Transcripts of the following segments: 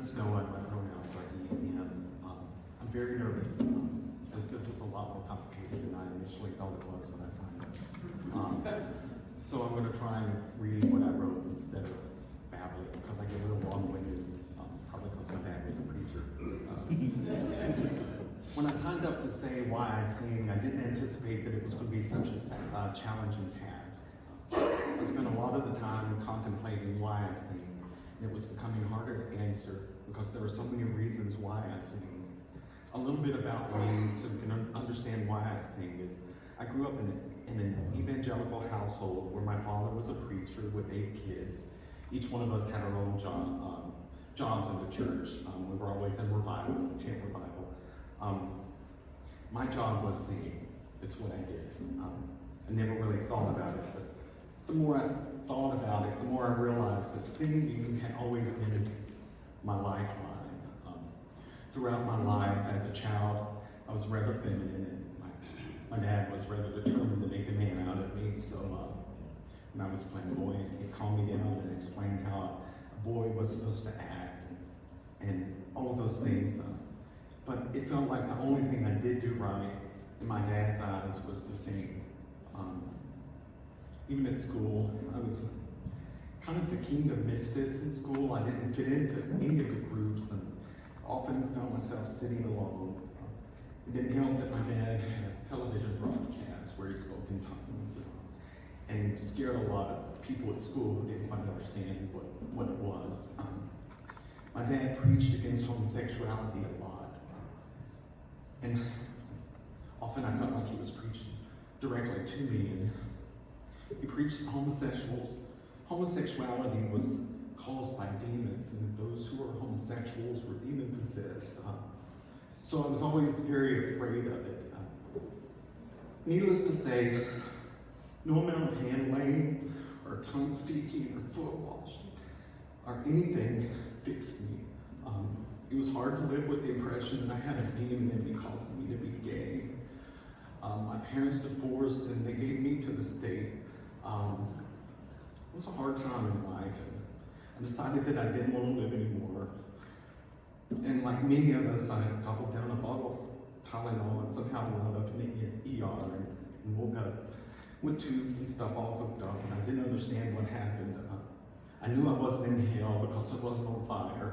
just know what my pronouns are he and him. I'm very nervous, as this was a lot more complicated than I initially thought it was when I signed up. So I'm going to try and read what I wrote instead of babbling, because I get a little long-winded, probably because my dad was a preacher. When I signed up to say why I sing, I didn't anticipate that it was going to be such a challenging task. I spent a lot of the time contemplating why I sing. It was becoming harder to answer because there are so many reasons why I sing. A little bit about me, so you can understand why I sing, is I grew up in an evangelical household where my father was a preacher with 8 kids. Each one of us had our own jobs in the church. We were always in revival, tent revival. My job was singing. It's what I did. I never really thought about it, but the more I thought about it, the more I realized that singing had always been my lifeline. Throughout my life as a child, I was rather feminine, and my dad was rather determined to make a man out of me. So when I was flamboyant, he calmed me down and explained how a boy was supposed to act and all of those things. But it felt like the only thing I did do right in my dad's eyes was to sing. Even at school, I was kind of the king of misfits in school. I didn't fit into any of the groups and often found myself sitting alone. It didn't help that my dad had a television broadcast where he spoke in tongues and scared a lot of people at school who didn't quite understand what it was. My dad preached against homosexuality a lot. And often I felt like he was preaching directly to me. And he preached that homosexuality was caused by demons, and that those who were homosexuals were demon possessed. So I was always very afraid of it. Needless to say, no amount of hand laying or tongue speaking or foot washing or anything fixed me. It was hard to live with the impression that I had a demon in me causing me to be gay. My parents divorced and they gave me to the state. It was a hard time in life, and I decided that I didn't want to live anymore. And like many of us, I gobbled down a bottle of Tylenol and somehow wound up in the ER and woke up with tubes and stuff all hooked up, and I didn't understand what happened. I knew I wasn't in hell because I wasn't on fire,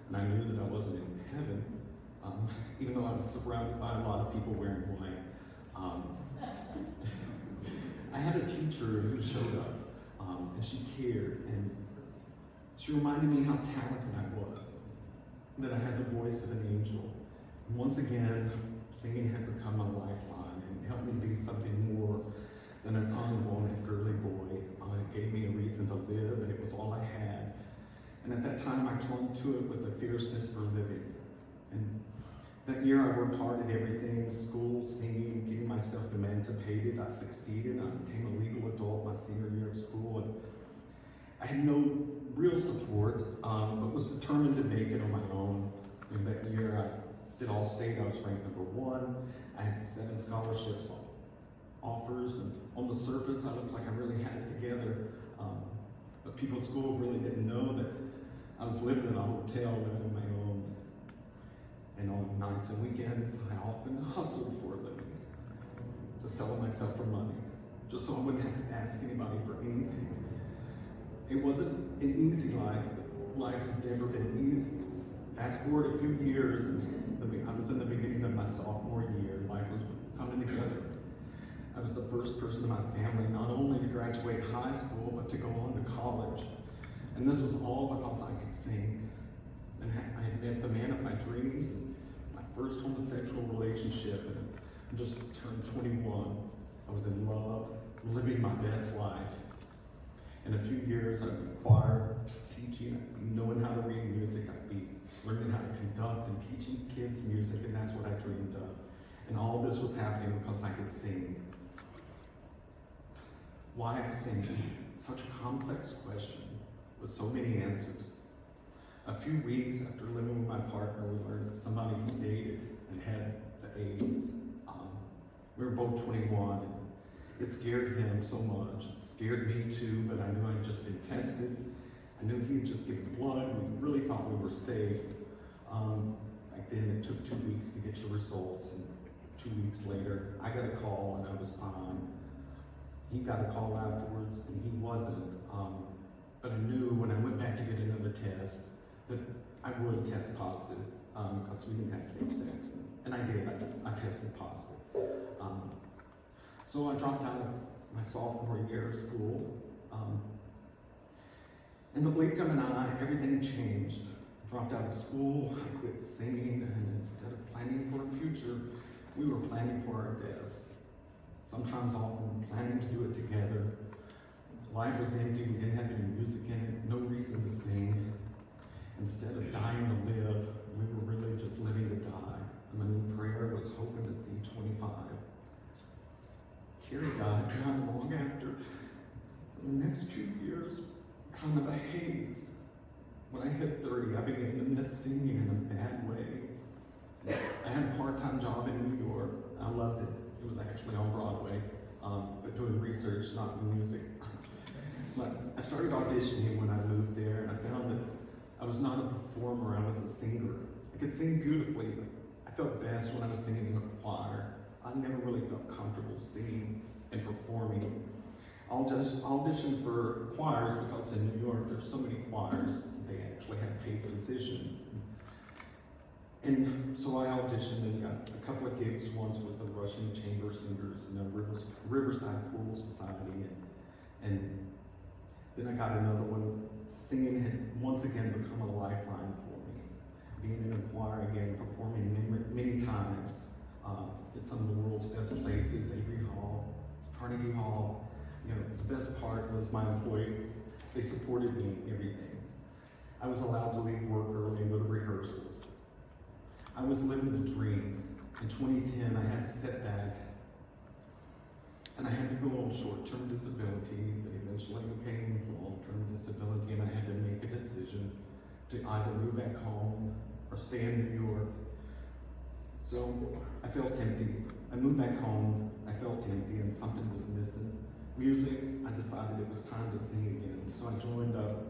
and I knew that I wasn't in heaven, even though I was surrounded by a lot of people wearing white. I had a teacher who showed up, and she cared, and she reminded me how talented I was, that I had the voice of an angel. And once again, singing had become my lifeline and helped me be something more than an unwanted girly boy. It gave me a reason to live, and it was all I had. And at that time, I clung to it with a fierceness for living. And that year, I worked hard at everything: school, singing, getting myself emancipated. I succeeded. I became a legal adult my senior year of school. And I had no real support, but was determined to make it on my own. In that year, I did All-State. I was ranked #1. I had 7 scholarships offers, and on the surface, I looked like I really had it together. But people at school really didn't know that I was living in a hotel, living on my own. And on nights and weekends, I often hustled for a living, to sell myself for money, just so I wouldn't have to ask anybody for anything. It wasn't an easy life, but life has never been easy. Fast forward a few years, and I was in the beginning of my sophomore year. Life was coming together. I was the first person in my family not only to graduate high school, but to go on to college. And this was all because I could sing. And I had met the man of my dreams, and my first homosexual relationship, and I just turned 21. I was in love, living my best life. In a few years, I'd be choir, teaching, knowing how to read music. I'd be learning how to conduct and teaching kids music, and that's what I dreamed of. And all this was happening because I could sing. Why I sing? Such a complex question with so many answers. A few weeks after living with my partner, we learned that somebody he dated and had the AIDS. We were both 21. And it scared him so much. It scared me too, but I knew I'd just been tested. I knew he had just given blood. We really thought we were safe. Back then, it took 2 weeks to get your results, and 2 weeks later, I got a call and I was fine. He got a call afterwards and he wasn't. But I knew when I went back to get another test that I would test positive because we didn't have safe sex. And I did. I tested positive. So I dropped out of my sophomore year of school. In the blink of an eye, everything changed. Dropped out of school, I quit singing, and instead of planning for a future, we were planning for our deaths. Sometimes often planning to do it together. Life was empty, we didn't have any music in it, no reason to sing. Instead of dying to live, we were really just living to die. And my new prayer was hoping to see 25. Carrie died not long after. The next 2 years, kind of a haze. When I hit 30, I began to miss singing in a bad way. I had a part-time job in New York. I loved it. It was actually on Broadway, but doing research, not music. But I started auditioning when I moved there, and I found that I was not a performer, I was a singer. I could sing beautifully, but I felt best when I was singing in a choir. I never really felt comfortable singing and performing. I'll just audition for choirs because in New York there's so many choirs, they actually have paid positions. And so I auditioned and got a couple of gigs, once with the Russian Chamber Singers and the Riverside Pool Society. And then I got another one. Singing had once again become a lifeline for me. Being in a choir again, performing many times at some of the world's best places, Avery Hall, Carnegie Hall. You know, the best part was my employee. They supported me in everything. I was allowed to leave work early and go to rehearsals. I was living the dream. In 2010, I had a setback, and I had to go on short-term disability that eventually became long-term disability, and I had to make a decision to either move back home or stay in New York. So I felt empty. I moved back home, I felt empty, and something was missing. Music, I decided it was time to sing again. So I joined up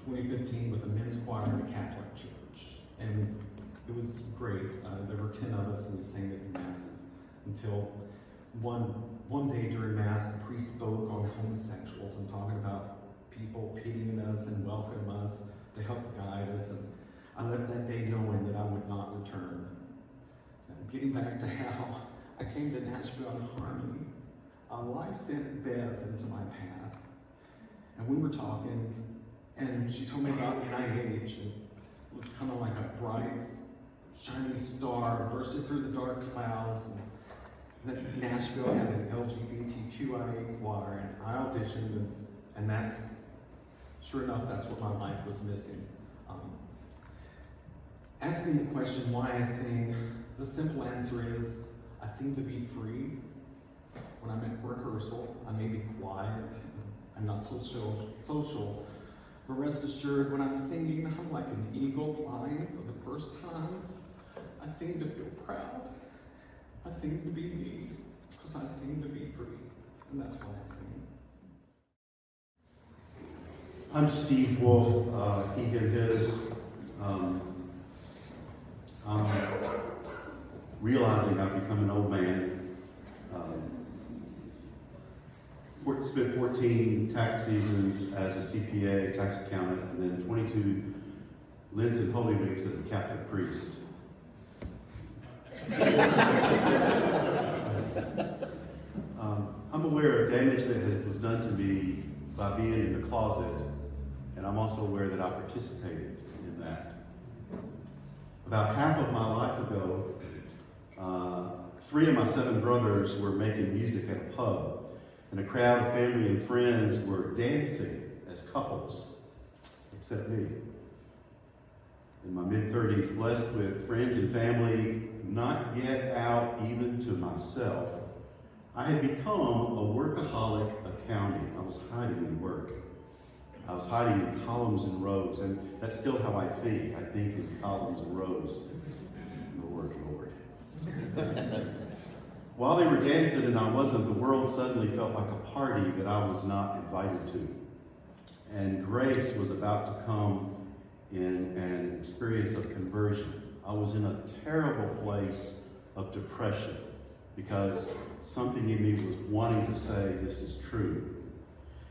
2015 with a men's choir at a Catholic church. And it was great. There were 10 of us and we sang at the masses until one day during Mass, the priest spoke on homosexuals and talking about people pitying us and welcoming us to help guide us. And I left that day knowing that I would not return. And getting back to how I came to Nashville in Harmony, life sent Beth into my path. And we were talking, and she told me about NIH, and it was kind of like a bright, shiny star bursting through the dark clouds. And that Nashville had an LGBTQIA choir, and I auditioned, and that's, sure enough, that's what my life was missing. Asking the question why I sing, the simple answer is, I seem to be free. When I'm at rehearsal, I may be quiet, I'm not so social, but rest assured, when I'm singing, I'm like an eagle flying for the first time. I seem to feel proud. I seem to be me, because I seem to be free, and that's why I sing. I'm Steve Wolf, he, him, his. I'm realizing I've become an old man. Spent 14 tax seasons as a CPA, tax accountant, and then 22 Lents and Holy Weeks as a Catholic priest. I'm aware of damage that was done to me by being in the closet, and I'm also aware that I participated in that. About half of my life ago, 3 of my 7 brothers were making music at a pub, and a crowd of family and friends were dancing as couples, except me. In my mid-30s, blessed with friends and family, not yet out even to myself, I had become a workaholic accounting. I was hiding in work. I was hiding in columns and rows, and that's still how I think. I think in columns and rows. Lord, Lord. While they were dancing and I wasn't, the world suddenly felt like a party that I was not invited to. And grace was about to come in an experience of conversion. I was in a terrible place of depression because something in me was wanting to say this is true.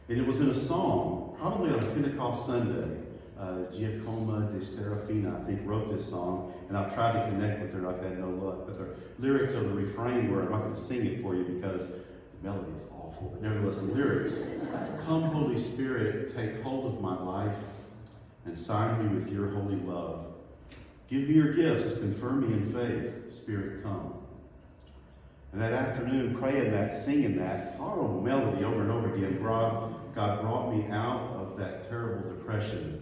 And it was in a song, probably on Pentecost Sunday. Giacomo de Serafina, I think, wrote this song, and I've tried to connect with her. I've had no luck. But the lyrics of the refrain were, I'm not going to sing it for you because the melody is awful. But nevertheless, the lyrics, come Holy Spirit, take hold of my life and sign me with your holy love. Give me your gifts, confirm me in faith, Spirit come. And that afternoon, praying that, singing that horrible melody over and over again, God brought me out of that terrible depression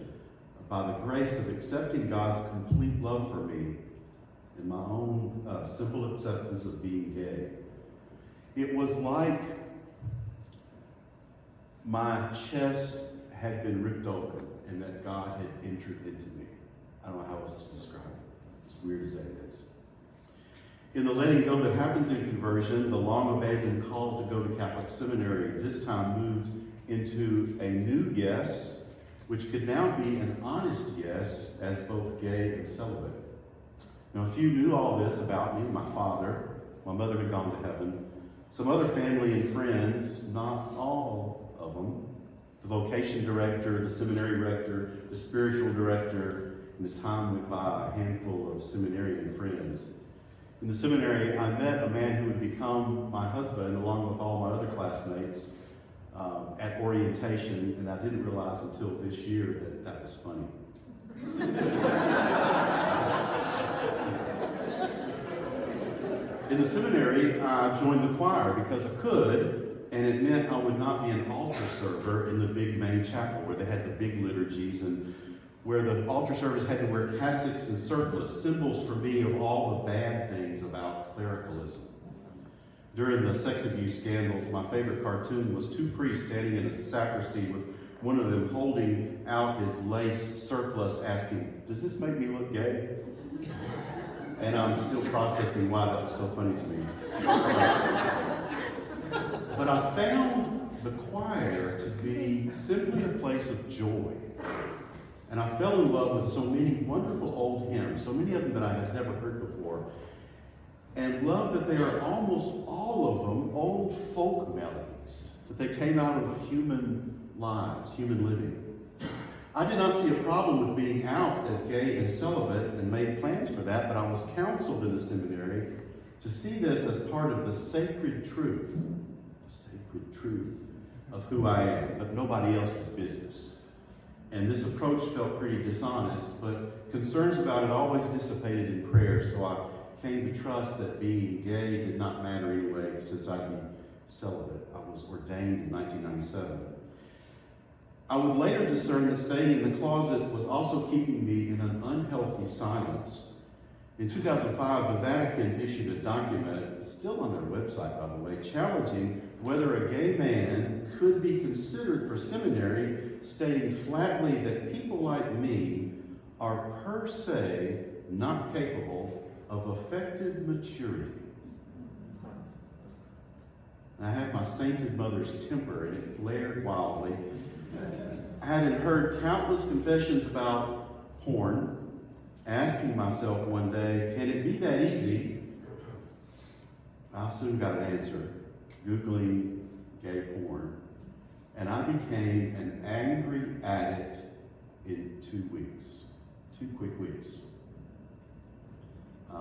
by the grace of accepting God's complete love for me and my own simple acceptance of being gay. It was like my chest had been ripped open and that God had entered into me. I don't know how else to describe it. As weird as that is. In the letting go that happens in conversion, the long-abandoned call to go to Catholic seminary this time moved into a new yes, which could now be an honest yes as both gay and celibate. Now, if you knew all this about me, my father, my mother had gone to heaven, some other family and friends, not all of them, the vocation director, the seminary rector, the spiritual director, and as time went by, a handful of seminarian friends. In the seminary, I met a man who would become my husband, along with all my other classmates, at orientation, and I didn't realize until this year that that was funny. In the seminary, I joined the choir because I could, and it meant I would not be an altar server in the big main chapel where they had the big liturgies and where the altar servers had to wear cassocks and surplice, symbols for me of all the bad things about clericalism. During the sex abuse scandals, my favorite cartoon was two priests standing in a sacristy with one of them holding out his lace surplice asking, does this make me look gay? And I'm still processing why that was so funny to me. But I found the choir to be simply a place of joy. And I fell in love with so many wonderful old hymns, so many of them that I had never heard before. And love that they are almost all of them old folk melodies, that they came out of human lives, human living. I did not see a problem with being out as gay and celibate and made plans for that, but I was counseled in the seminary to see this as part of the sacred truth of who I am, but nobody else's business. And this approach felt pretty dishonest, but concerns about it always dissipated in prayer, so I came to trust that being gay did not matter anyway, since I'd be celibate. I was ordained in 1997. I would later discern that staying in the closet was also keeping me in an unhealthy silence. In 2005, the Vatican issued a document, it's still on their website, by the way, challenging whether a gay man could be considered for seminary, stating flatly that people like me are per se not capable of effective maturity. And I had my sainted mother's temper, and it flared wildly. I had heard countless confessions about porn, asking myself one day, can it be that easy? I soon got an answer, Googling gay porn. And I became an angry addict in 2 weeks. 2 quick weeks. I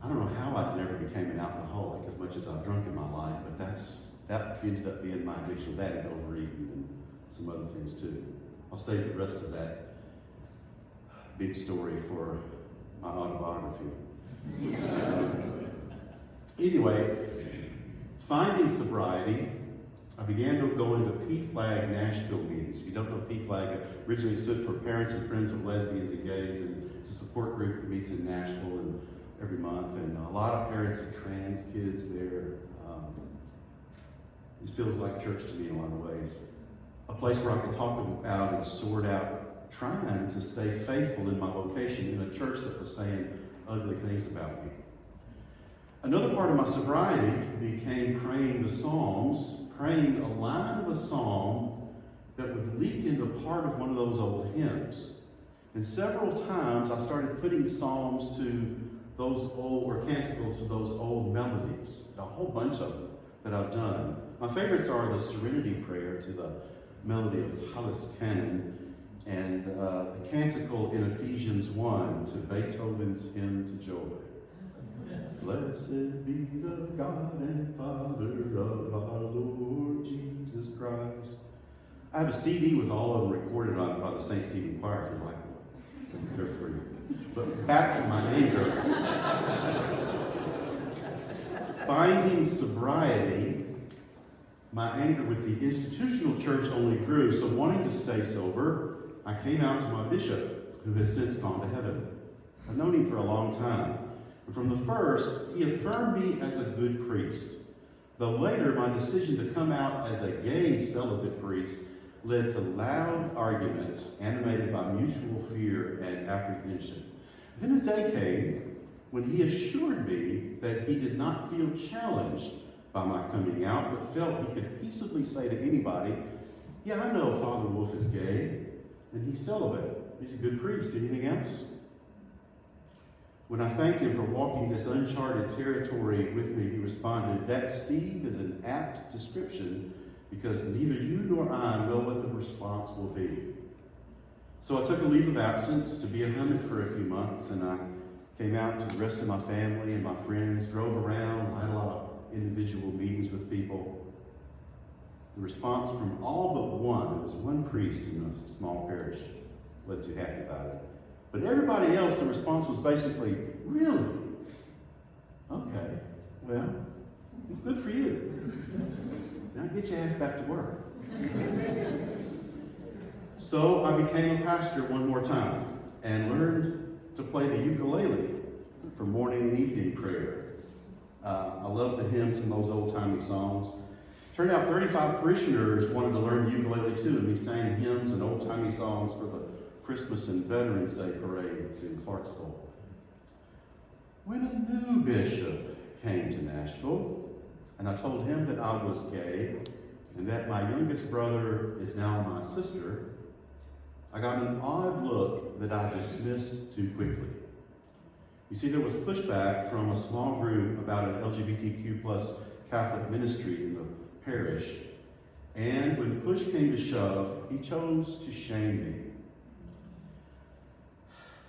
don't know how I never became an alcoholic as much as I've drunk in my life, but that ended up being my addiction. That and overeating and some other things too. I'll save the rest of that big story for my autobiography. Anyway, finding sobriety, I began to go into PFLAG Nashville meetings. If you don't know PFLAG, originally stood for Parents and Friends of Lesbians and Gays, and it's a support group that meets in Nashville and every month, and a lot of parents of trans kids there. It feels like church to me in a lot of ways. A place where I could talk about and sort out, trying to stay faithful in my vocation in a church that was saying ugly things about me. Another part of my sobriety became praying the Psalms, praying a line of a psalm that would leak into part of one of those old hymns. And several times I started putting psalms to those old, or canticles to those old melodies. A whole bunch of them that I've done. My favorites are the Serenity Prayer to the melody of Tallis Canon, and the canticle in Ephesians 1 to Beethoven's Hymn to Joy. Blessed be the God and Father of our Lord Jesus Christ. I have a CD with all of them recorded on it by the St. Stephen Choir if you like one. They're free. But back to my anger. Finding sobriety, my anger with the institutional church only grew, so wanting to stay sober, I came out to my bishop, who has since gone to heaven. I've known him for a long time. And from the first, he affirmed me as a good priest. Though later, my decision to come out as a gay celibate priest led to loud arguments animated by mutual fear and apprehension. Then a day came when he assured me that he did not feel challenged by my coming out, but felt he could peaceably say to anybody, "Yeah, I know Father Wolf is gay, and he's celibate. He's a good priest. Anything else?" When I thanked him for walking this uncharted territory with me, he responded, "That, Steve, is an apt description, because neither you nor I know what the response will be." So I took a leave of absence to be a hermit for a few months, and I came out to the rest of my family and my friends, drove around, had a lot of individual meetings with people. The response from all but one, there was one priest in a small parish, wasn't too happy about it. But everybody else, the response was basically, "Really? Okay, well, good for you. Now get your ass back to work." So I became a pastor one more time and learned to play the ukulele for morning and evening prayer. I love the hymns and those old-timey songs. Turned out 35 parishioners wanted to learn ukulele too, and we sang hymns and old-timey songs for the Christmas and Veterans Day parades in Clarksville. When a new bishop came to Nashville, and I told him that I was gay and that my youngest brother is now my sister, I got an odd look that I dismissed too quickly. You see, there was pushback from a small group about an LGBTQ plus Catholic ministry in the parish, and when push came to shove, he chose to shame me.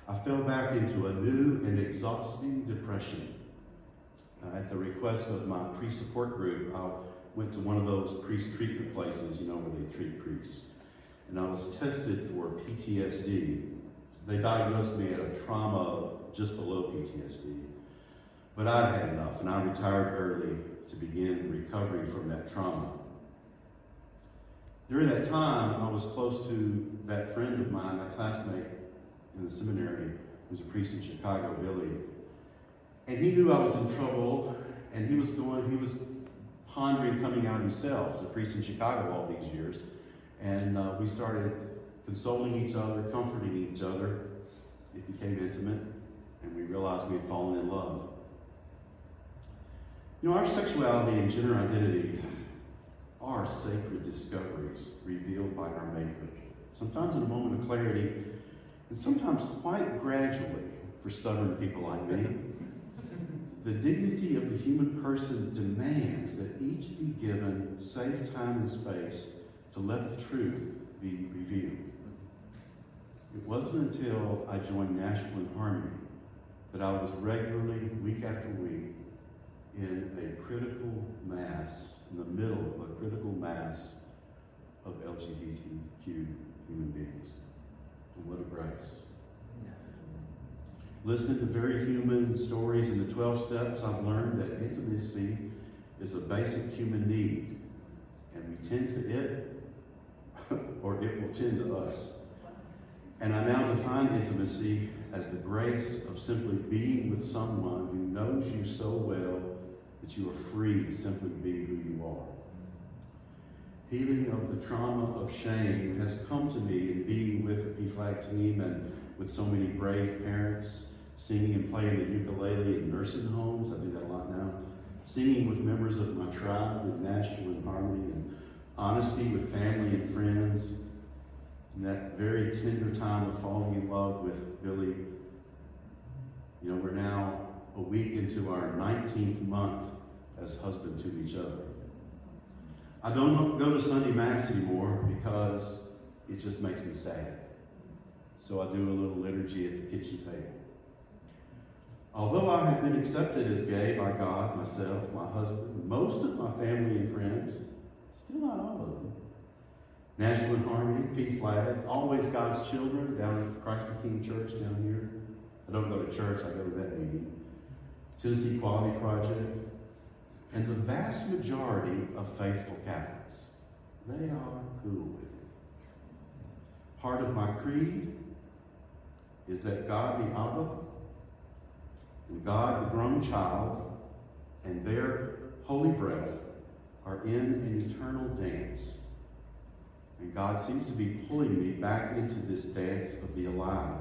I fell back into a new and exhausting depression. At the request of my priest support group, I went to one of those priest treatment places, where they treat priests. And I was tested for PTSD. They diagnosed me at a trauma just below PTSD. But I had enough, and I retired early to begin recovering from that trauma. During that time, I was close to that friend of mine, my classmate in the seminary, who's a priest in Chicago, Billy. And he knew I was in trouble, and he was pondering coming out himself as a priest in Chicago all these years. And we started consoling each other, comforting each other. It became intimate, and we realized we had fallen in love. Our sexuality and gender identity are sacred discoveries revealed by our Maker, sometimes in a moment of clarity, and sometimes quite gradually for stubborn people like me. The dignity of the human person demands that each be given safe time and space to let the truth be revealed. It wasn't until I joined Nashville in Harmony that I was regularly, week after week, in a critical mass, in the middle of a critical mass of LGBTQ human beings. And what a grace. Yes. Listening to very human stories in the 12 steps, I've learned that intimacy is a basic human need, and we tend to it, or it will tend to us. And I now define intimacy as the grace of simply being with someone who knows you so well that you are free to simply be who you are. Healing of the trauma of shame has come to me in being with the PFLAG team and with so many brave parents, singing and playing the ukulele in nursing homes. I do that a lot now. Singing with members of my tribe in Nashville and Harmony, and honesty with family and friends, and that very tender time of falling in love with Billy. You know, we're now a week into our 19th month as husband to each other. I don't go to Sunday Mass anymore because it just makes me sad. So I do a little liturgy at the kitchen table. Although I have been accepted as gay by God, myself, my husband, most of my family and friends, still not all of them. Nashville and Harmony, Pete Flag, always God's children down at Christ the King Church down here. I don't go to church, I go to that meeting. Tennessee Quality Project, and the vast majority of faithful Catholics. They are cool with it. Part of my creed is that God the Abba, and God the grown child, and their holy breath are in an eternal dance. And God seems to be pulling me back into this dance of the alive.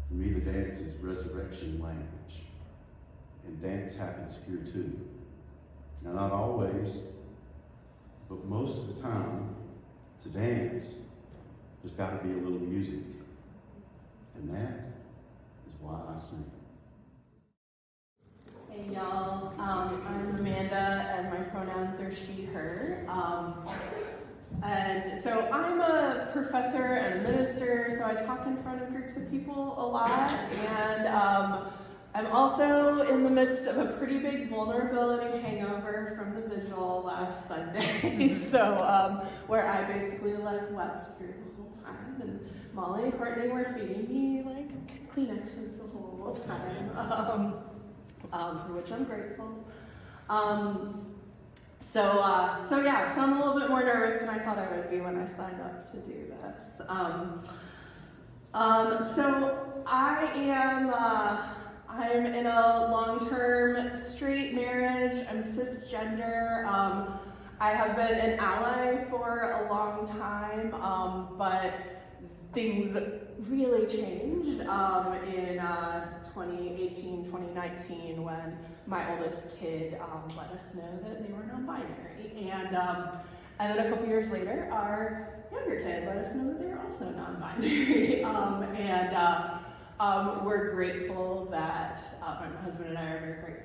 For me, the dance is resurrection language. And dance happens here too. Now, not always, but most of the time, to dance, there's got to be a little music. And that is why I sing. Hey y'all, I'm Amanda and my pronouns are she, her. And so I'm a professor and a minister, so I talk in front of groups of people a lot. And I'm also in the midst of a pretty big vulnerability hangover from the vigil last Sunday. So where I basically wept through the whole time. And Molly and Courtney were feeding me Kleenexes the whole time. For which I'm grateful. So I'm a little bit more nervous than I thought I would be when I signed up to do this. So I'm in a long-term straight marriage. I'm cisgender. I have been an ally for a long time, but things really changed in 2018, 2019, when my oldest kid let us know that they were non-binary. And then a couple years later, our younger kid let us know that they were also non-binary. We're grateful that, my husband and I are very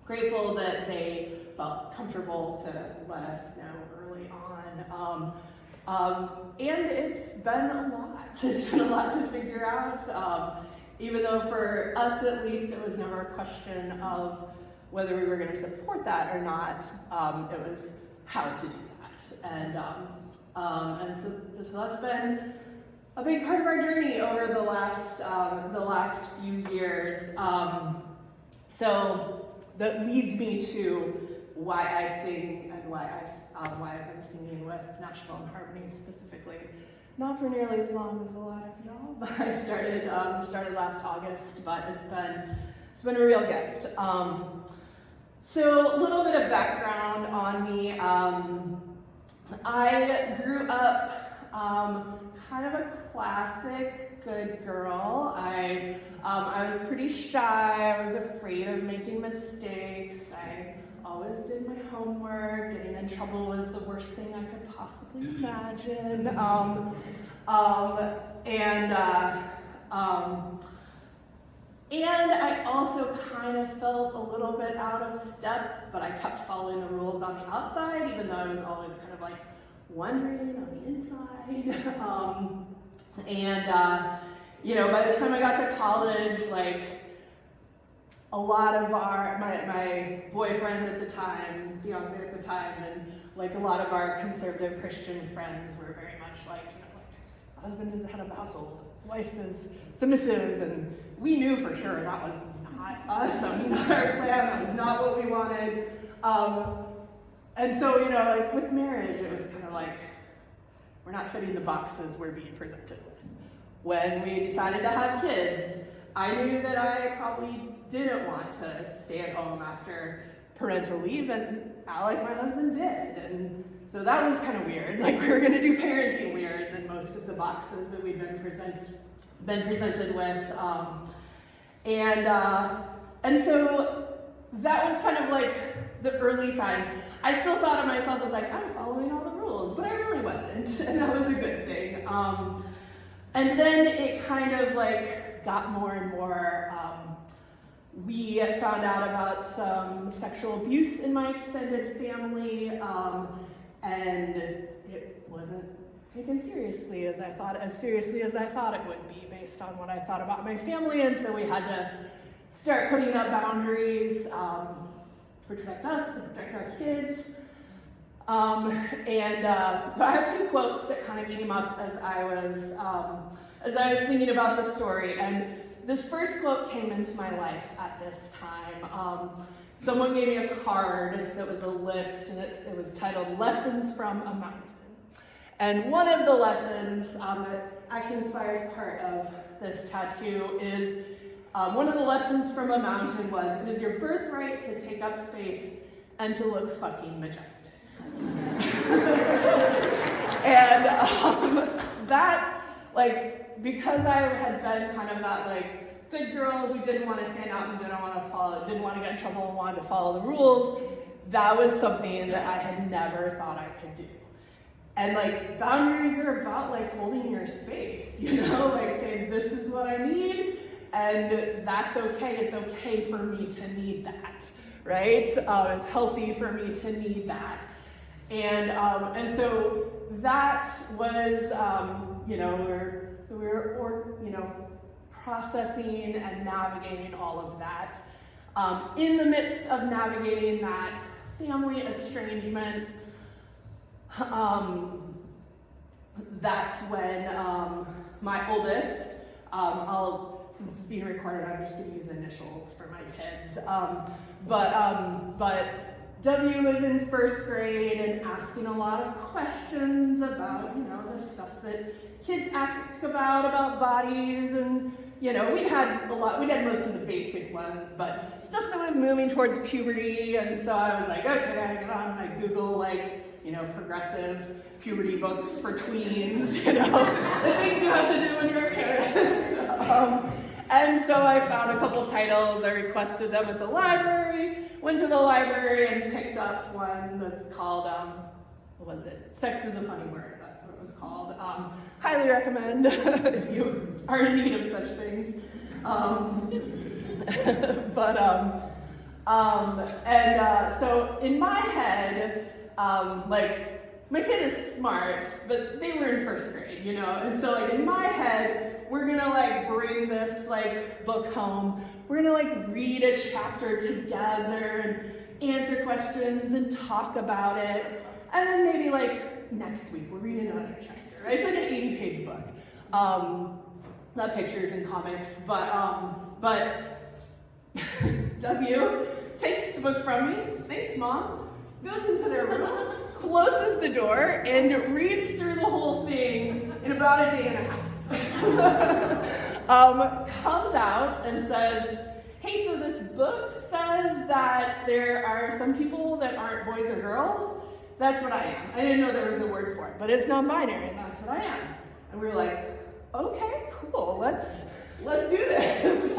grateful that they felt comfortable to let us know early on. And it's been a lot. It's been a lot to figure out. Even though for us at least it was never a question of whether we were going to support that or not, it was how to do that. And so that's been a big part of our journey over the last few years. So that leads me to why I sing and why I've been singing with Nashville and Harmony specifically. Not for nearly as long as a lot of y'all, but I started last August, but it's been a real gift. So a little bit of background on me. I grew up kind of a classic good girl. I was pretty shy. I was afraid of making mistakes. I always did my homework. Getting in trouble was the worst thing I could possibly imagine. And I also kind of felt a little bit out of step, but I kept following the rules on the outside, even though I was always kind of like wondering on the inside. By the time I got to college, a lot of my boyfriend at the time, fiance at the time, and a lot of our conservative Christian friends were very much husband is the head of the household, wife is submissive, and we knew for sure that was not us, that was not our plan, that was not what we wanted. And so, with marriage, it was kind of we're not fitting the boxes we're being presented with. When we decided to have kids, I knew that I probably didn't want to stay at home after parental leave, and Alec, my husband, did. And so that was kind of weird. We were going to do parenting weird than most of the boxes that we've been presented with. And so that was kind of the early signs. I still thought of myself as I'm following all the rules, but I really wasn't, and that was a good thing. And then it kind of like got more and more. We found out about some sexual abuse in my extended family, and it wasn't taken seriously as seriously as I thought it would be based on what I thought about my family, and so we had to start putting up boundaries to protect us, to protect our kids. So I have two quotes that kind of came up as I was thinking about the story, and this first quote came into my life at this time. Someone gave me a card that was a list, and it was titled "Lessons from a Mountain." And one of the lessons that actually inspires part of this tattoo is one of the lessons from a mountain was, "It is your birthright to take up space and to look fucking majestic." And that, like, because I had been kind of that, like, good girl who didn't want to stand out and didn't want to get in trouble and wanted to follow the rules, that was something that I had never thought I could do. And, like, boundaries are about, like, holding your space, you know, like saying, this is what I need, and that's okay. It's okay for me to need that, right? It's healthy for me to need that. And so that was, we were processing and navigating all of that. In the midst of navigating that family estrangement, that's when my oldest, since it's being recorded, I'm just going to use initials for my kids. But W was in first grade and asking a lot of questions about, the stuff that kids ask about bodies, and, we had most of the basic ones, but stuff that was moving towards puberty, and so I was like, okay, I get on my Google, progressive puberty books for tweens, the things you have to do when you're a parent. And so I found a couple titles, I requested them at the library, went to the library and picked up one that's called, what was it? Sex is a Funny Word, that's what it was called. Highly recommend if you are in need of such things. So in my head, my kid is smart, but they were in first grade, and so in my head, we're gonna bring this book home. We're gonna read a chapter together and answer questions and talk about it. And then maybe next week we're reading another chapter. Right? It's an 80-page book. Not pictures and comics, but W takes the book from me. Thanks, Mom. Goes into their room, closes the door, and reads through the whole thing in about a day and a half. Comes out and says, hey, so this book says that there are some people that aren't boys or girls. That's what I am. I didn't know there was a word for it, but it's non-binary, and that's what I am. And we were like, okay, cool, let's do this.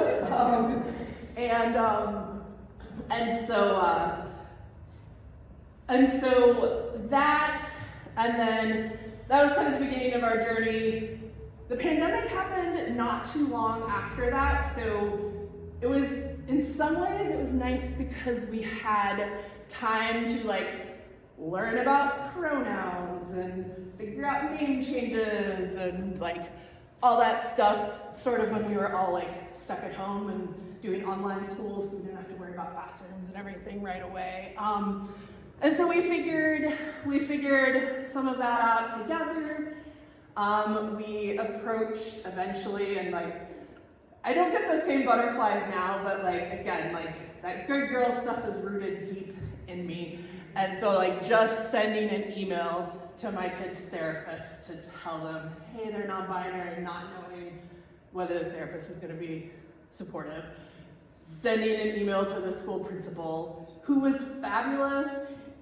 And then that was kind of the beginning of our journey. The pandemic happened not too long after that, so it was, in some ways, it was nice because we had time to learn about pronouns and figure out name changes and all that stuff, sort of when we were all stuck at home and doing online school, so we didn't have to worry about bathrooms and everything right away. And so we figured some of that out together. We approached eventually, and I don't get the same butterflies now, but again, that good girl stuff is rooted deep in me. And so just sending an email to my kids' therapist to tell them, hey, they're non-binary, not knowing whether the therapist is going to be supportive. Sending an email to the school principal, who was fabulous,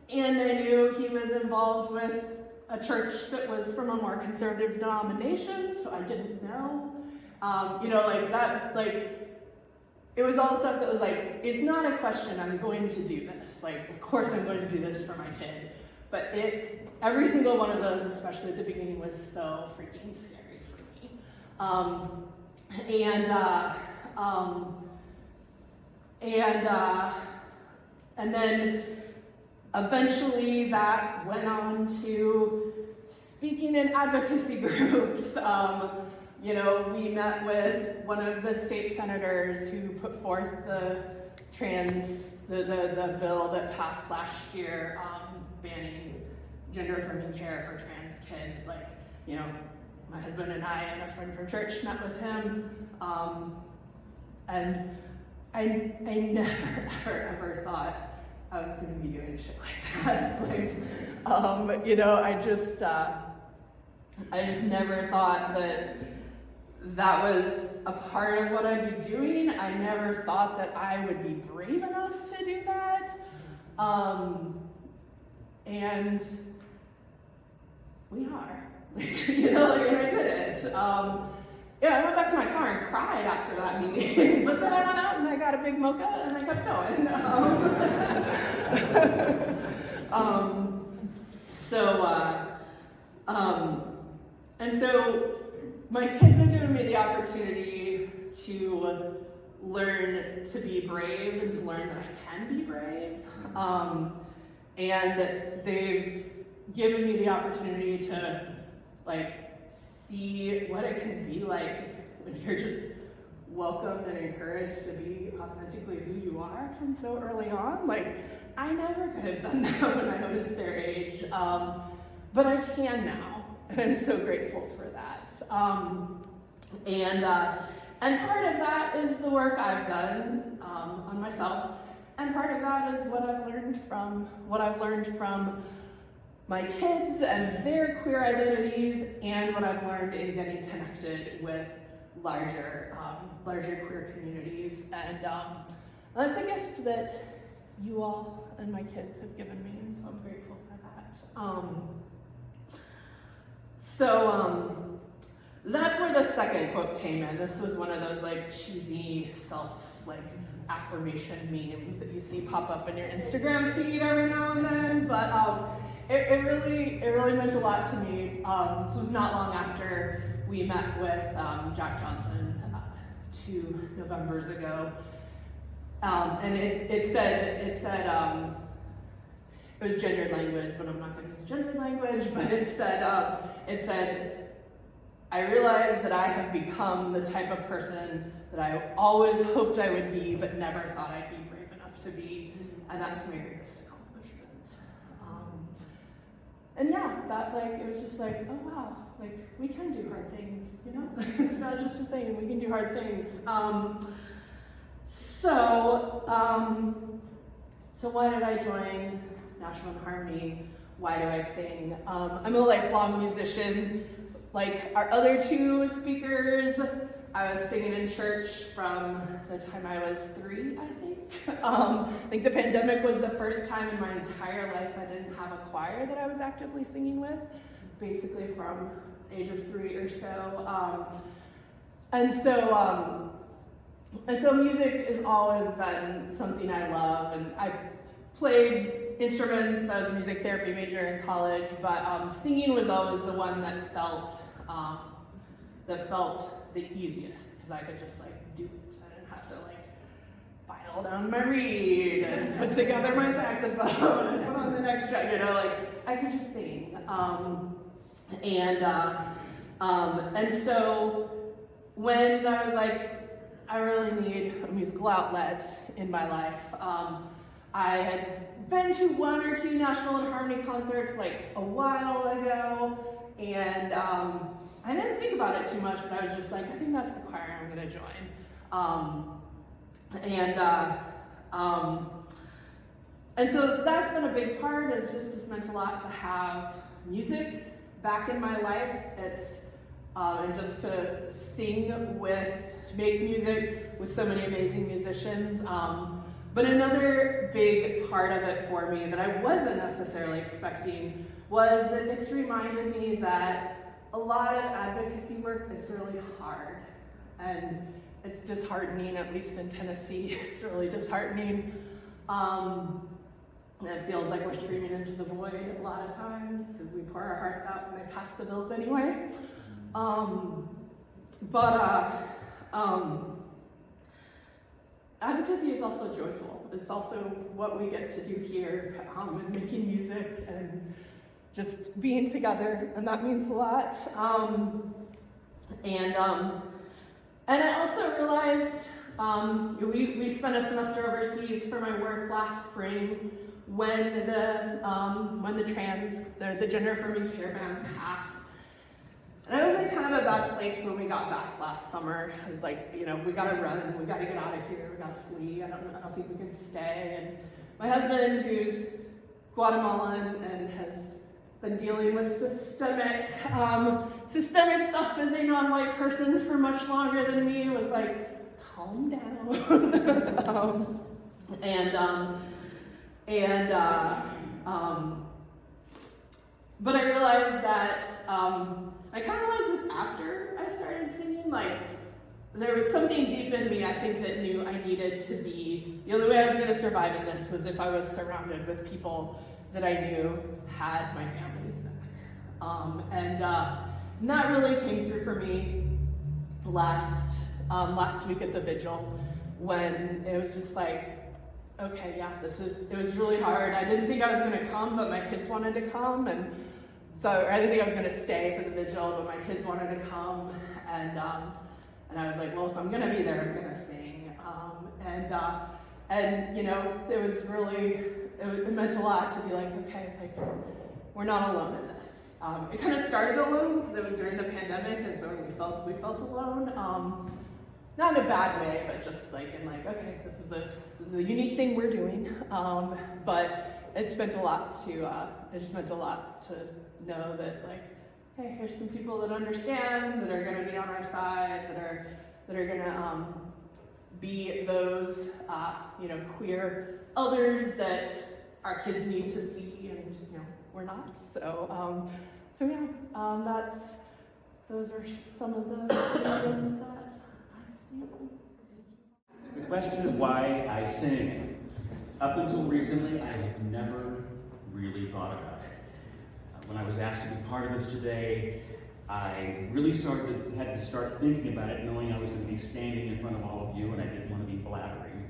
and I knew he was involved with a church that was from a more conservative denomination, so I didn't know. It was all stuff that was it's not a question, I'm going to do this. Of course I'm going to do this for my kid. but every single one of those, especially at the beginning, was so freaking scary for me. And then eventually that went on to speaking in advocacy groups. We met with one of the state senators who put forth the bill that passed last year, banning gender-affirming care for trans kids. My husband and I and a friend from church met with him, and I never, ever thought I was going to be doing shit like that. I just never thought that was a part of what I'd be doing. I never thought that I would be brave enough to do that. And we are. And I did it. I went back to my car and cried after that meeting, but then I went out and I got a big mocha and I kept going. And so my kids have given me the opportunity to learn to be brave and to learn that I can be brave. And they've given me the opportunity to see what it can be like when you're just welcomed and encouraged to be authentically who you are from so early on. I never could have done that when I was their age, but I can now, and I'm so grateful for that. And part of that is the work I've done on myself, and part of that is what I've learned from my kids and their queer identities, and what I've learned in getting connected with larger queer communities. And that's a gift that you all and my kids have given me, and so I'm grateful for that. That's where the second quote came in. This was one of those cheesy affirmation memes that you see pop up in your Instagram feed every now and then, but it really meant a lot to me. This was not long after we met with Jack Johnson 2 Novembers ago, and it said it was gendered language, but I'm not going to use gendered language. But it said, I realize that I have become the type of person that I always hoped I would be, but never thought I'd be brave enough to be, and that's my greatest accomplishment. And it was just oh wow, we can do hard things, It's not just a saying, we can do hard things. So why did I join Nashville in Harmony? Why do I sing? I'm a lifelong musician. Like our other 2 speakers, I was singing in church from the time I was 3, I think. I think the pandemic was the first time in my entire life I didn't have a choir that I was actively singing with, basically from the age of 3 or so. And so music has always been something I love, and I played instruments. I was a music therapy major in college, but singing was always the one that felt the easiest, because I could just do it. I didn't have to file down my reed and put together my saxophone and put on the next track. I could just sing. And so when I was I really need a musical outlet in my life. I had been to 1 or 2 Nashville in Harmony concerts a while ago, and I didn't think about it too much, but I was just I think that's the choir I'm going to join. And so that's been a big part. It's meant a lot to have music back in my life. And just to make music with so many amazing musicians. But another big part of it for me that I wasn't necessarily expecting was that it's reminded me that a lot of advocacy work is really hard. And it's disheartening, at least in Tennessee. It's really disheartening. And it feels like we're screaming into the void a lot of times because we pour our hearts out and they pass the bills anyway. Advocacy is also joyful. It's also what we get to do here, with making music and just being together, and that means a lot. And I also realized we spent a semester overseas for my work last spring when the gender affirming care ban passed. And I was in kind of a bad place when we got back last summer. It was like, we gotta run, we gotta get out of here, we gotta flee. I don't think we can stay. And my husband, who's Guatemalan and has been dealing with systemic stuff as a non-white person for much longer than me, was like, calm down. But I realized that, I kind of realized this after I started singing, like, there was something deep in me, I think, that knew I needed to be, the only way I was going to survive in this was if I was surrounded with people that I knew had my family's back. And that really came through for me last week at the vigil, when it was just like, okay, yeah, it was really hard. I didn't think I was going to come, but my kids wanted to come, and so I didn't think I was going to stay for the vigil, but my kids wanted to come, and I was like, well, if I'm going to be there, I'm going to sing. It was really, it meant a lot to be like, okay, like, we're not alone in this. It kind of started alone because it was during the pandemic, and so we felt alone. Not in a bad way, but just like in like, okay, this is a unique thing we're doing. But it meant a lot to know that, like, hey, here's some people that understand, that are going to be on our side, that are going to be those queer elders that our kids need to see, and we're not. So those are some of the reasons that I see. The question is why I sing. Up until recently, I had never really thought about it. When I was asked to be part of this today, I really had to start thinking about it, knowing I was going to be standing in front of all of you, and I didn't want to be blabbering.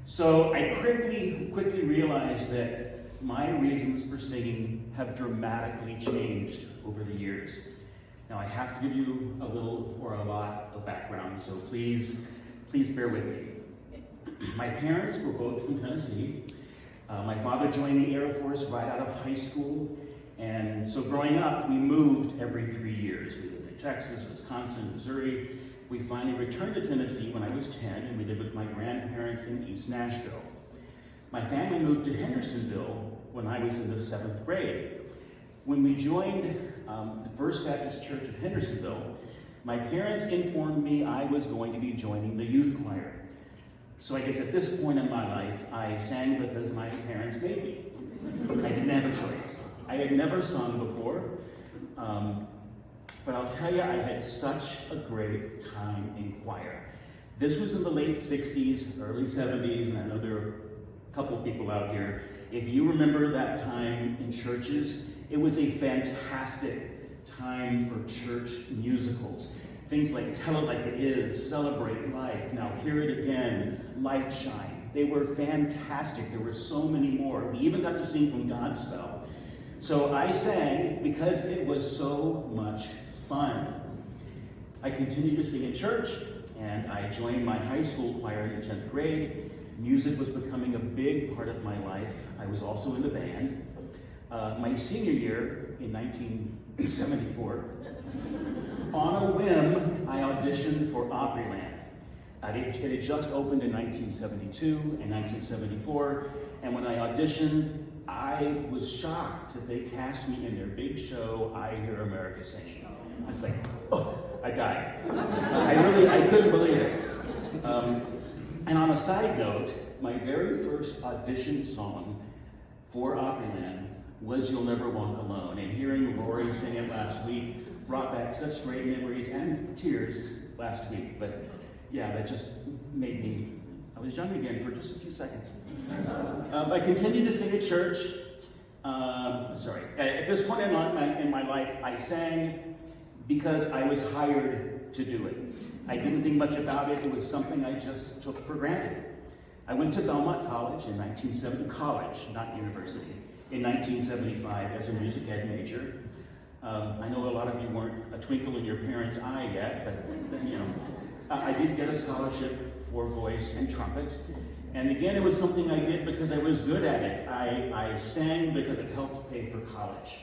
So I quickly realized that my reasons for singing have dramatically changed over the years. Now I have to give you a little or a lot of background, so please bear with me. My parents were both from Tennessee. My father joined the Air Force right out of high school, and so growing up, we moved every 3 years. We lived in Texas, Wisconsin, Missouri. We finally returned to Tennessee when I was 10, and we lived with my grandparents in East Nashville. My family moved to Hendersonville when I was in the 7th grade. When we joined the First Baptist Church of Hendersonville, my parents informed me I was going to be joining the youth choir. So I guess at this point in my life, I sang because my parents made me. I didn't have a choice. I had never sung before, but I'll tell you, I had such a great time in choir. This was in the late 60s, early 70s, and I know there are a couple people out here. If you remember that time in churches, it was a fantastic time for church musicals. Things like Tell It Like It Is, Celebrate Life, Now Hear It Again, Light Shine. They were fantastic. There were so many more. We even got to sing from Godspell. So I sang because it was so much fun. I continued to sing in church, and I joined my high school choir in 10th grade. Music was becoming a big part of my life. I was also in the band. My senior year in 1974, on a whim, I auditioned for Opryland. It had just opened in 1972 and 1974, and when I auditioned, I was shocked that they cast me in their big show, I Hear America Singing. I was like, oh, I died. I couldn't believe it. And on a side note, my very first audition song for Opryland was You'll Never Walk Alone. And hearing Rory sing it last week brought back such great memories and tears last week. But yeah, that just made me I was young again for just a few seconds. I continued to sing at church. At this point in my life, I sang because I was hired to do it. I didn't think much about it. It was something I just took for granted. I went to Belmont College in 1970, college, not university, in 1975 as a music ed major. I know a lot of you weren't a twinkle in your parents' eye yet, but you know, I did get a scholarship for voice and trumpet. And again, it was something I did because I was good at it. I sang because it helped pay for college.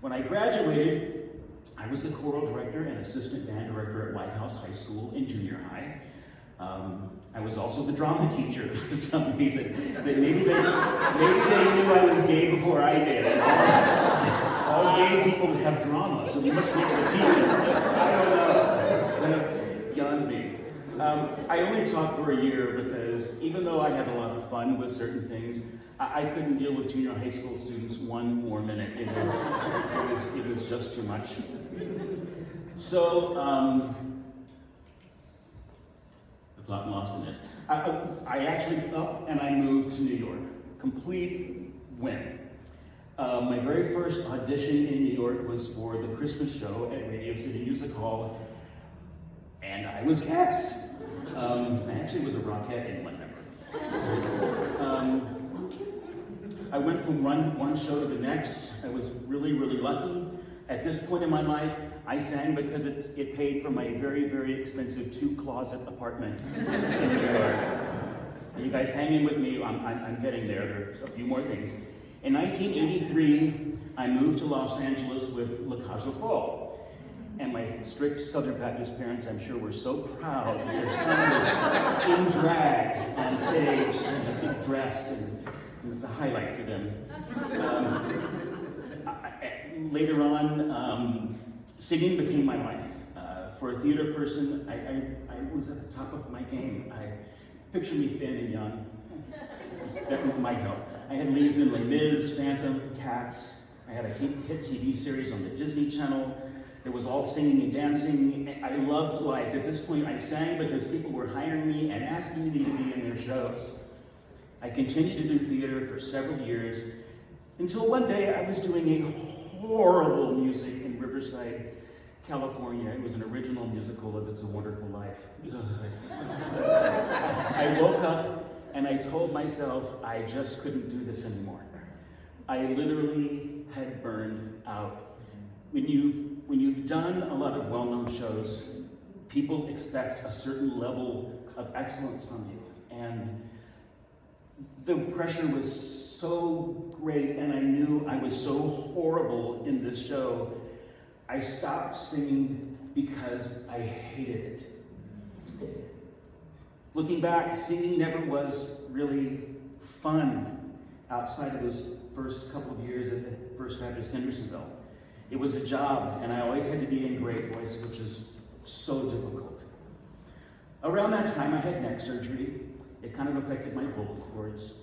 When I graduated, I was the choral director and assistant band director at Lighthouse High School in junior high. I was also the drama teacher for some reason. Maybe they knew I was gay before I did. All gay people have drama, so we must make a teacher. I don't know. It's kind of beyond me. I only taught for a year because even though I had a lot of fun with certain things, I couldn't deal with junior high school students one more minute. It was just too much. So, I've gotten lost in this. I actually up and I moved to New York. Complete win. My very first audition in New York was for the Christmas show at Radio City Music Hall, and I was cast. I actually was a Rockette England member. I went from one show to the next. I was really, really lucky. At this point in my life, I sang because it paid for my very, very expensive 2-closet apartment in New York. You guys hang in with me. I'm getting there. There are a few more things. In 1983, I moved to Los Angeles with La Cage Fall. And my strict Southern Baptist parents, I'm sure, were so proud that their son was in drag on stage in a big dress, and it was a highlight for them. Later on, singing became my life. For a theater person, I was at the top of my game. Picture me thin and young. That was my help. I had leads in Les Mis, Phantom, Cats. I had a hit TV series on the Disney Channel. It was all singing and dancing. I loved life. At this point, I sang because people were hiring me and asking me to be in their shows. I continued to do theater for several years until one day I was doing a horrible music in Riverside, California. It was an original musical of It's a Wonderful Life. I woke up and I told myself I just couldn't do this anymore. I literally had burned out. When you've done a lot of well-known shows, people expect a certain level of excellence from you. And the pressure was so great, and I knew I was so horrible in this show. I stopped singing because I hated it. Looking back, singing never was really fun outside of those first couple of years at First Baptist Hendersonville. It was a job, and I always had to be in great voice, which is so difficult. Around that time, I had neck surgery. It kind of affected my vocal cords.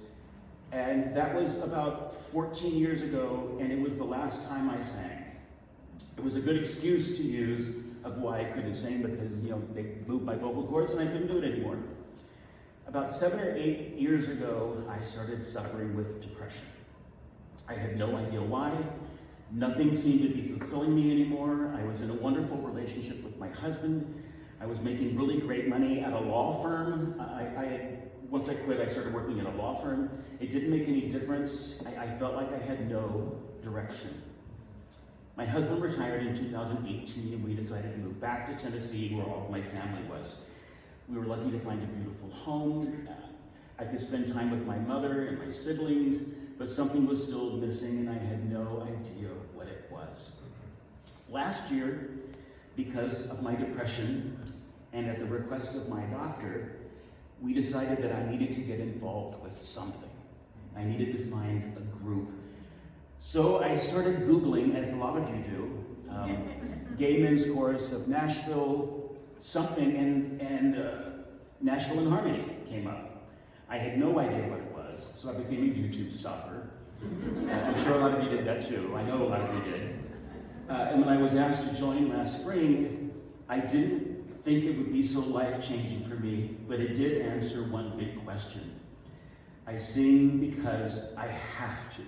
And that was about 14 years ago, and it was the last time I sang. It was a good excuse to use of why I couldn't sing because, they moved my vocal cords and I couldn't do it anymore. About 7 or 8 years ago, I started suffering with depression. I had no idea why. Nothing seemed to be fulfilling me anymore. I was in a wonderful relationship with my husband. I was making really great money at a law firm. Once I quit, I started working at a law firm. It didn't make any difference. I felt like I had no direction. My husband retired in 2018, and we decided to move back to Tennessee, where all of my family was. We were lucky to find a beautiful home. I could spend time with my mother and my siblings, but something was still missing, and I had no idea what it was. Last year, because of my depression, and at the request of my doctor, we decided that I needed to get involved with something. I needed to find a group. So I started Googling, as a lot of you do, Gay Men's Chorus of Nashville, something, and Nashville in Harmony came up. I had no idea what it was, so I became a YouTube stalker. I'm sure a lot of you did that too. I know a lot of you did. And when I was asked to join last spring, I didn't think it would be so life-changing for me, but it did answer one big question. I sing because I have to.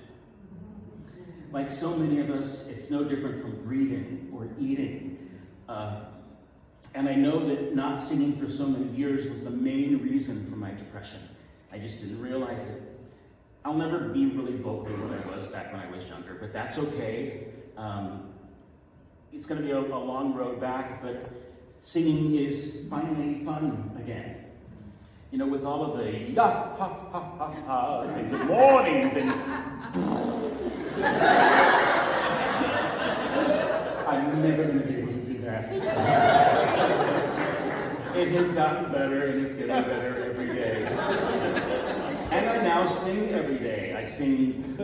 Like so many of us, it's no different from breathing or eating. And I know that not singing for so many years was the main reason for my depression. I just didn't realize it. I'll never be really vocal what I was back when I was younger, but that's okay. It's going to be a long road back, but singing is finally fun again. You know, with all of the ha ha ha ha's and good mornings and I'm never going to be able to do that. It has gotten better and it's getting better every day. And I now sing every day. I sing,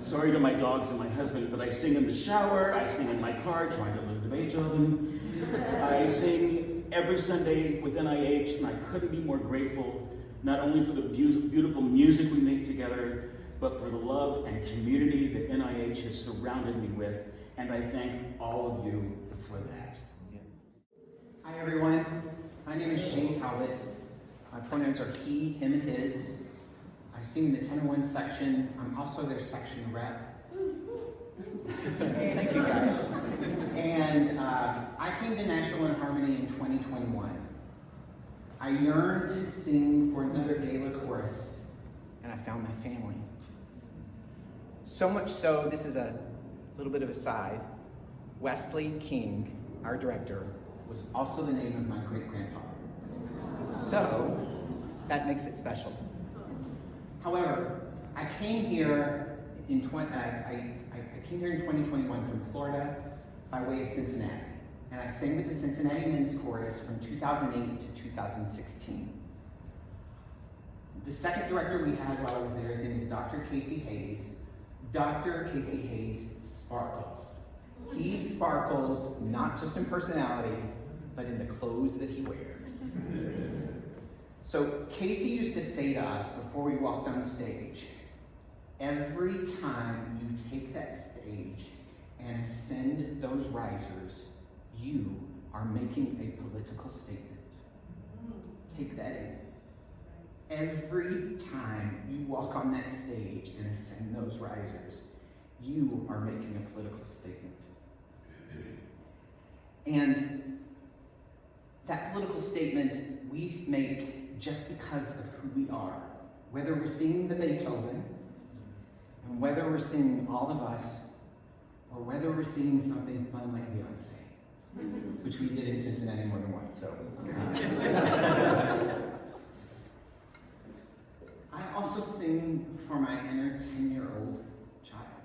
sorry to my dogs and my husband, but I sing in the shower, I sing in my car trying to learn to Beethoven. I sing every Sunday with NIH, and I couldn't be more grateful, not only for the beautiful music we make together, but for the love and community that NIH has surrounded me with, and I thank all of you for that. Hi everyone, my name is Shane Talbot. My pronouns are he, him, and his. I sing in the tenor 1 section. I'm also their section rep. Thank you guys. And I came to Nashville in Harmony in 2021. I yearned to sing for another gala chorus, and I found my family. So much so, this is a little bit of a side. Wesley King, our director, was also the name of my great-grandfather. So, that makes it special. However, I came here in 2021 from Florida by way of Cincinnati, and I sang with the Cincinnati Men's Chorus from 2008 to 2016. The second director we had while I was there, his name is Dr. Casey Hayes. Dr. Casey Hayes sparkles. He sparkles not just in personality, but in the clothes that he wears. So Casey used to say to us before we walked on stage, every time you take that stage and ascend those risers, you are making a political statement. Take that in. Every time you walk on that stage and ascend those risers, you are making a political statement. And that political statement we make just because of who we are. Whether we're singing the Beethoven, and whether we're singing All of Us, or whether we're singing something fun like Beyonce, which we did in Cincinnati more than once, so. I also sing for my inner 10-year-old child.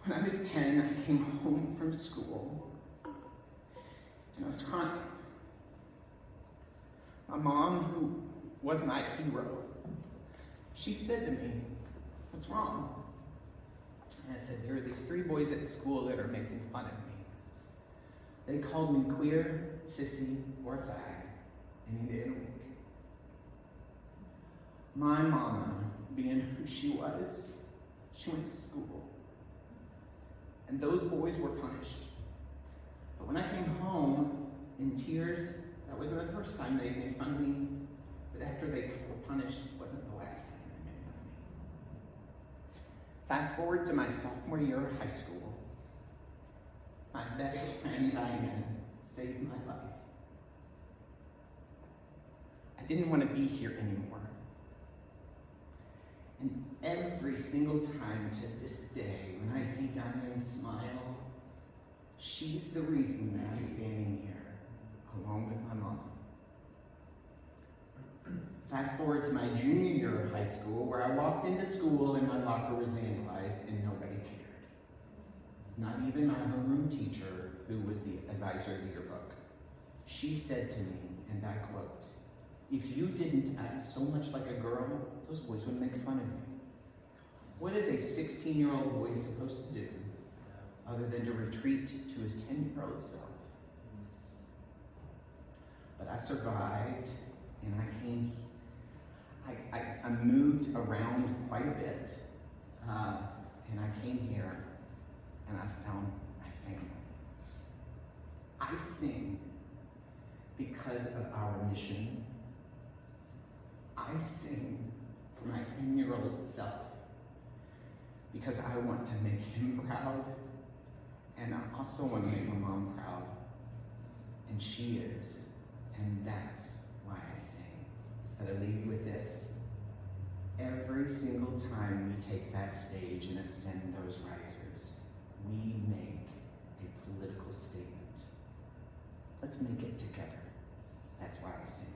When I was 10, I came home from school, and I was crying. My mom, who was my hero, she said to me, "What's wrong?" And I said, "There are these 3 boys at school that are making fun of me. They called me queer, sissy, or fag, any day of the week." My mama, being who she was, she went to school. And those boys were punished. But when I came home in tears, that wasn't the first time they made fun of me, but after they were punished, it wasn't the last time they made fun of me. Fast forward to my sophomore year of high school. My best friend, Diane, saved my life. I didn't want to be here anymore. And every single time to this day, when I see Diane smile, she's the reason that I'm standing here, along with my mom. Fast forward to my junior year of high school, where I walked into school and my locker was vandalized and nobody cared. Not even my homeroom teacher, who was the advisor of the yearbook. She said to me, and I quote, "If you didn't act so much like a girl, those boys would make fun of you." What is a 16-year-old boy supposed to do other than to retreat to his 10-year-old self? But I survived, and I moved around quite a bit, and I came here, and I found my family. I I sing because of our mission. I sing for my 10-year-old self because I want to make him proud, and I also want to make my mom proud, and she is, and that's why I sing. But I leave you with this. Every single time we take that stage and ascend those risers, we make a political statement. Let's make it together. That's why I sing.